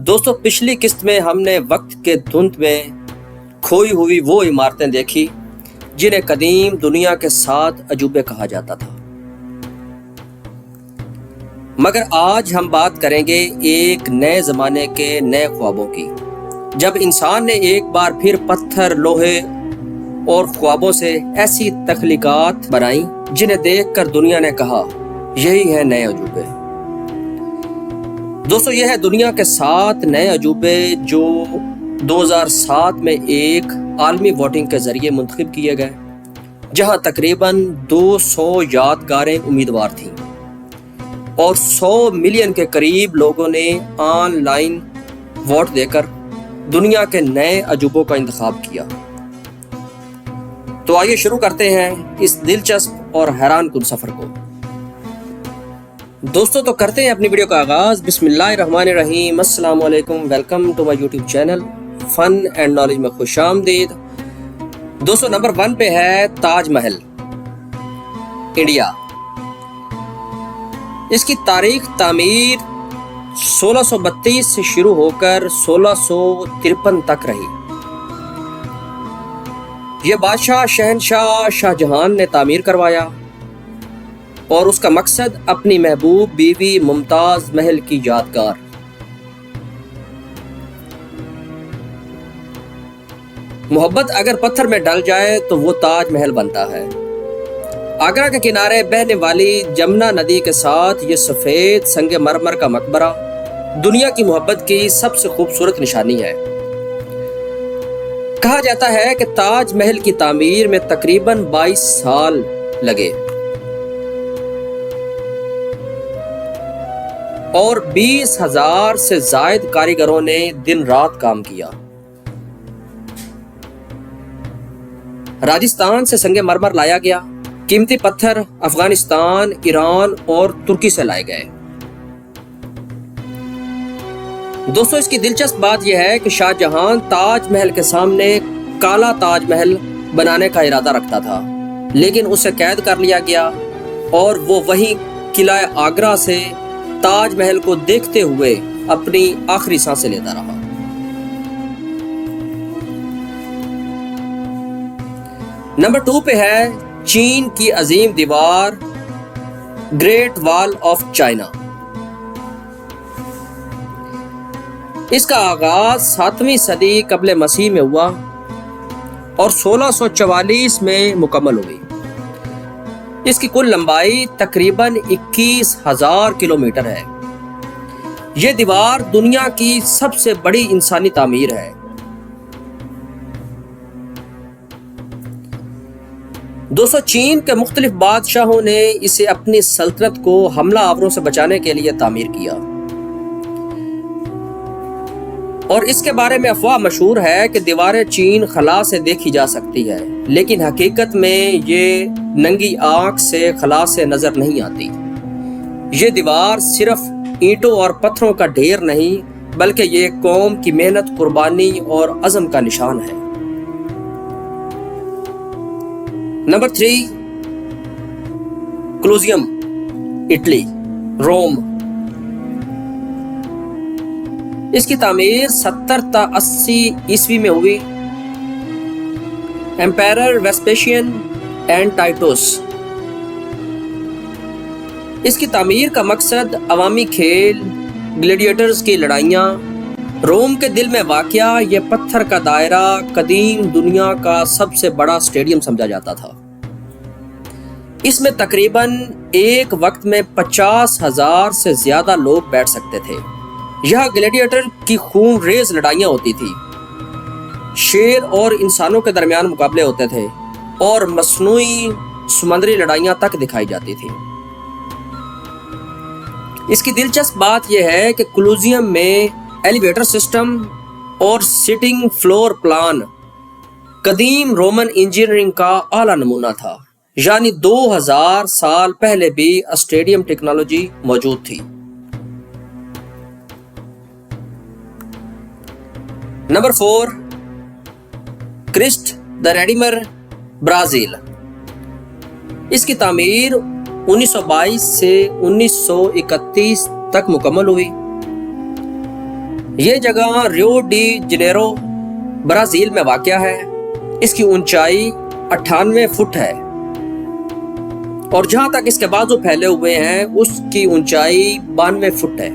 دوستوں پچھلی قسط میں ہم نے وقت کے دھند میں کھوئی ہوئی وہ عمارتیں دیکھی جنہیں قدیم دنیا کے 7 عجوبے کہا جاتا تھا، مگر آج ہم بات کریں گے ایک نئے زمانے کے نئے خوابوں کی، جب انسان نے ایک بار پھر پتھر، لوہے اور خوابوں سے ایسی تخلیقات بنائیں جنہیں دیکھ کر دنیا نے کہا یہی ہے نئے عجوبے۔ دوستو یہ ہے دنیا کے 7 نئے عجوبے جو 2007 میں ایک عالمی ووٹنگ کے ذریعے منتخب کیے گئے، جہاں تقریباً 200 یادگاریں امیدوار تھیں اور 100 ملین کے قریب لوگوں نے آن لائن ووٹ دے کر دنیا کے نئے عجوبوں کا انتخاب کیا۔ تو آئیے شروع کرتے ہیں اس دلچسپ اور حیران کن سفر کو۔ دوستو تو کرتے ہیں اپنی ویڈیو کا آغاز۔ بسم اللہ الرحمن الرحیم۔ السلام علیکم، welcome to my YouTube channel fun and knowledge میں خوش آمدید۔ دوستو نمبر 1 پہ ہے تاج محل، انڈیا۔ اس کی تاریخ تعمیر 1632 سے شروع ہو کر 1653 تک رہی۔ یہ بادشاہ شہنشاہ شاہ جہان نے تعمیر کروایا اور اس کا مقصد اپنی محبوب بیوی ممتاز محل کی یادگار۔ محبت اگر پتھر میں ڈل جائے تو وہ تاج محل بنتا ہے۔ آگرہ کے کنارے بہنے والی جمنا ندی کے ساتھ یہ سفید سنگ مرمر کا مقبرہ دنیا کی محبت کی سب سے خوبصورت نشانی ہے۔ کہا جاتا ہے کہ تاج محل کی تعمیر میں تقریباً 22 سال لگے اور 20,000 سے زائد کاریگروں نے دن رات کام کیا۔ راجستھان سے سنگ مرمر لایا گیا، قیمتی پتھر افغانستان، ایران اور ترکی سے لائے گئے۔ دوستو اس کی دلچسپ بات یہ ہے کہ شاہ جہان تاج محل کے سامنے کالا تاج محل بنانے کا ارادہ رکھتا تھا، لیکن اسے قید کر لیا گیا اور وہ وہیں قلعہ آگرہ سے تاج محل کو دیکھتے ہوئے اپنی آخری سانسیں لیتا رہا۔ نمبر 2 پہ ہے چین کی عظیم دیوار، گریٹ وال آف چائنا۔ اس کا آغاز 7ویں صدی قبل مسیح میں ہوا اور 1644 میں مکمل ہوئی۔ اس کی کل لمبائی تقریباً 21,000 کلومیٹر ہے۔ یہ دیوار دنیا کی سب سے بڑی انسانی تعمیر ہے۔ دوستو چین کے مختلف بادشاہوں نے اسے اپنی سلطنت کو حملہ آوروں سے بچانے کے لیے تعمیر کیا، اور اس کے بارے میں افواہ مشہور ہے کہ دیواریں چین خلا سے دیکھی جا سکتی ہے، لیکن حقیقت میں یہ ننگی آنکھ سے خلا سے نظر نہیں آتی۔ یہ دیوار صرف اینٹوں اور پتھروں کا ڈھیر نہیں بلکہ یہ قوم کی محنت، قربانی اور عزم کا نشان ہے۔ نمبر 3 کولوسیوم، اٹلی، روم۔ اس کی تعمیر 70 تا 80 عیسوی میں ہوئی۔ ایمپیرر ویسپیشین اینڈ ٹائٹوس۔ اس کی تعمیر کا مقصد عوامی کھیل، گلیڈیٹرز کی لڑائیاں۔ روم کے دل میں واقع یہ پتھر کا دائرہ قدیم دنیا کا سب سے بڑا اسٹیڈیم سمجھا جاتا تھا۔ اس میں تقریباً ایک وقت میں 50,000 سے زیادہ لوگ بیٹھ سکتے تھے۔ یہاں گلیڈیٹر کی خون ریز لڑائیاں ہوتی تھی، شیر اور انسانوں کے درمیان مقابلے ہوتے تھے اور مصنوعی سمندری لڑائیاں تک دکھائی جاتی تھیں۔ اس کی دلچسپ بات یہ ہے کہ کولوسیوم میں ایلیویٹر سسٹم اور سٹنگ فلور پلان قدیم رومن انجینئرنگ کا اعلیٰ نمونہ تھا، یعنی 2000 سال پہلے بھی اسٹیڈیم ٹیکنالوجی موجود تھی۔ نمبر 4 کرسٹ دی ریڈیمر، برازیل۔ اس کی تعمیر 1922 سے 1931 تک مکمل ہوئی۔ یہ جگہ ریو ڈی جنیرو برازیل میں واقع ہے۔ اس کی اونچائی 98 فٹ ہے اور جہاں تک اس کے بازو پھیلے ہوئے ہیں اس کی اونچائی 92 فٹ ہے۔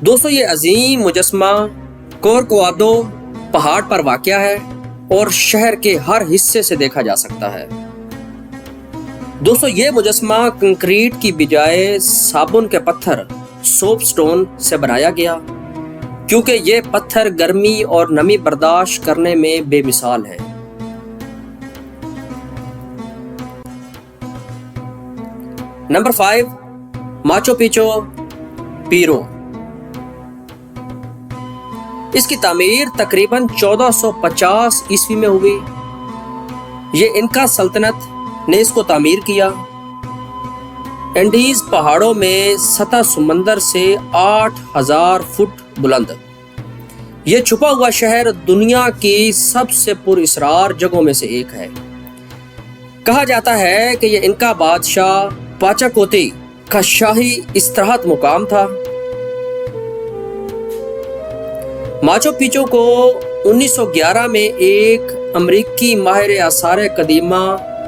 دوستو یہ عظیم مجسمہ کورکوادو پہاڑ پر واقع ہے اور شہر کے ہر حصے سے دیکھا جا سکتا ہے۔ دوستو یہ مجسمہ کنکریٹ کی بجائے صابن کے پتھر سوپ سٹون سے بنایا گیا کیونکہ یہ پتھر گرمی اور نمی برداشت کرنے میں بے مثال ہے۔ نمبر 5 ماچو پیچو پیرو۔ اس کی تعمیر تقریباً 1450 عیسوی میں ہوئی۔ یہ انکا سلطنت نے اس کو تعمیر کیا۔ اینڈیز پہاڑوں میں سطح سمندر سے 8000 فٹ بلند یہ چھپا ہوا شہر دنیا کی سب سے پر اسرار جگہوں میں سے ایک ہے۔ کہا جاتا ہے کہ یہ انکا بادشاہ پاچاکوتی کا شاہی استراحت مقام تھا۔ ماچو پیچو کو 1911 میں ایک امریکی ماہر آثار قدیمہ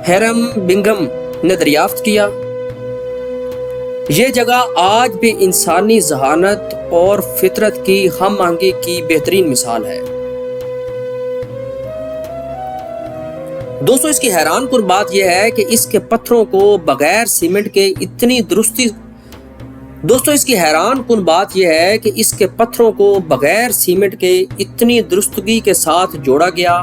ہیرم بنگم نے دریافت کیا۔ یہ جگہ آج بھی انسانی ذہانت اور فطرت کی ہم آہنگی کی بہترین مثال ہے۔ دوستو اس کی حیران کن بات یہ ہے کہ اس کے پتھروں کو بغیر سیمنٹ کے اتنی درستگی کے ساتھ جوڑا گیا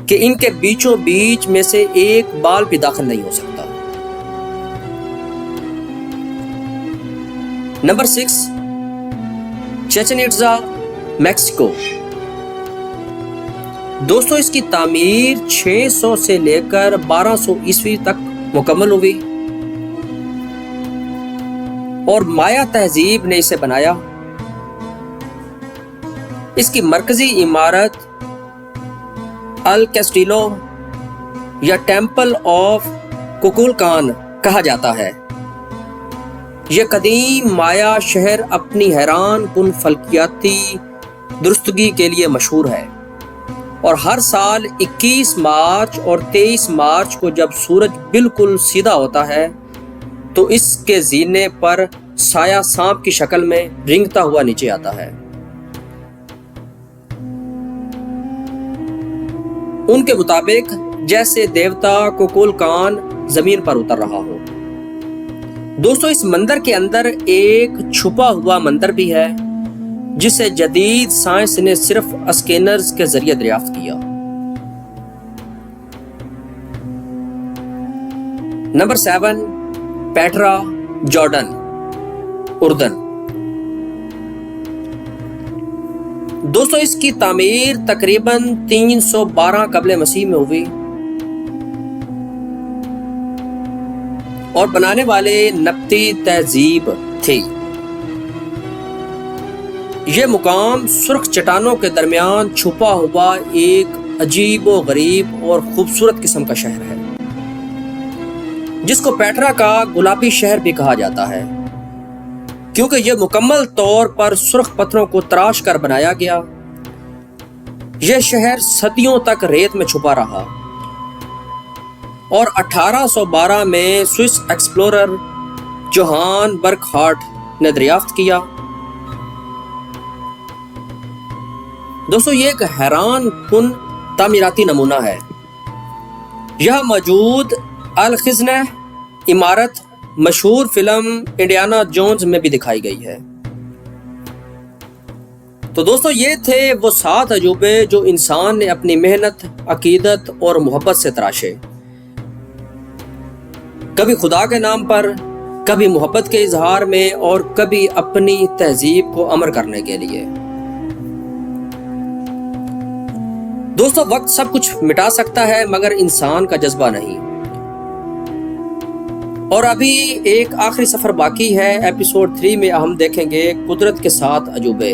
کہ ان کے بیچوں بیچ میں سے ایک بال بھی داخل نہیں ہو سکتا۔ Number 6 Chichen Itza Mexico. دوستو اس کی تعمیر 600 سے لے کر 1200 عیسوی تک مکمل ہوئی اور مایا تہذیب نے اسے بنایا۔ اس کی مرکزی عمارت الکیسٹیلو یا ٹیمپل آف کوکولکان کہا جاتا ہے۔ یہ قدیم مایا شہر اپنی حیران کن فلکیاتی درستگی کے لیے مشہور ہے اور ہر سال 21 مارچ اور 23 مارچ کو جب سورج بالکل سیدھا ہوتا ہے تو اس کے زینے پر سایہ سانپ کی شکل میں رینگتا ہوا نیچے آتا ہے۔ ان کے مطابق جیسے دیوتا کوکولکان زمین پر اتر رہا ہو۔ دوستو اس مندر کے اندر ایک چھپا ہوا مندر بھی ہے جسے جدید سائنس نے صرف اسکینرز کے ذریعے دریافت کیا۔ نمبر 7 پیٹرا جارڈن اردن۔ دوستو اس کی تعمیر تقریباً 312 قبل مسیح میں ہوئی اور بنانے والے نبطی تہذیب تھی۔ یہ مقام سرخ چٹانوں کے درمیان چھپا ہوا ایک عجیب و غریب اور خوبصورت قسم کا شہر ہے جس کو پیٹرا کا گلابی شہر بھی کہا جاتا ہے کیونکہ یہ مکمل طور پر سرخ پتھروں کو تراش کر بنایا گیا۔ یہ شہر صدیوں تک ریت میں چھپا رہا اور 1812 میں سوئس ایکسپلورر جوہان برکہارٹ نے دریافت کیا۔ دوستو یہ ایک حیران کن تعمیراتی نمونہ ہے۔ یہاں موجود الخزنہ عمارت مشہور فلم انڈیانا جونز میں بھی دکھائی گئی ہے۔ تو دوستو یہ تھے وہ 7 عجوبے جو انسان نے اپنی محنت، عقیدت اور محبت سے تراشے، کبھی خدا کے نام پر، کبھی محبت کے اظہار میں اور کبھی اپنی تہذیب کو امر کرنے کے لیے۔ دوستو وقت سب کچھ مٹا سکتا ہے مگر انسان کا جذبہ نہیں۔ اور ابھی ایک آخری سفر باقی ہے۔ ایپیسوڈ 3 میں ہم دیکھیں گے قدرت کے 7 عجوبے۔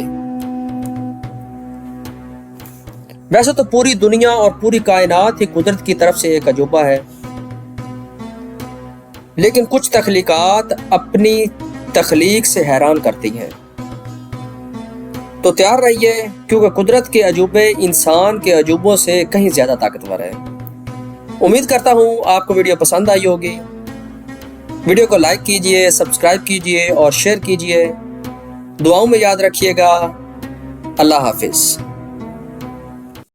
ویسے تو پوری دنیا اور پوری کائنات ہی قدرت کی طرف سے ایک عجوبہ ہے، لیکن کچھ تخلیقات اپنی تخلیق سے حیران کرتی ہیں۔ تو تیار رہیے، کیونکہ قدرت کے عجوبے انسان کے عجوبوں سے کہیں زیادہ طاقتور ہے۔ امید کرتا ہوں آپ کو ویڈیو پسند آئی ہوگی۔ ویڈیو کو لائک کیجئے، سبسکرائب کیجئے اور شیئر کیجئے۔ دعاؤں میں یاد رکھیے گا۔ اللہ حافظ۔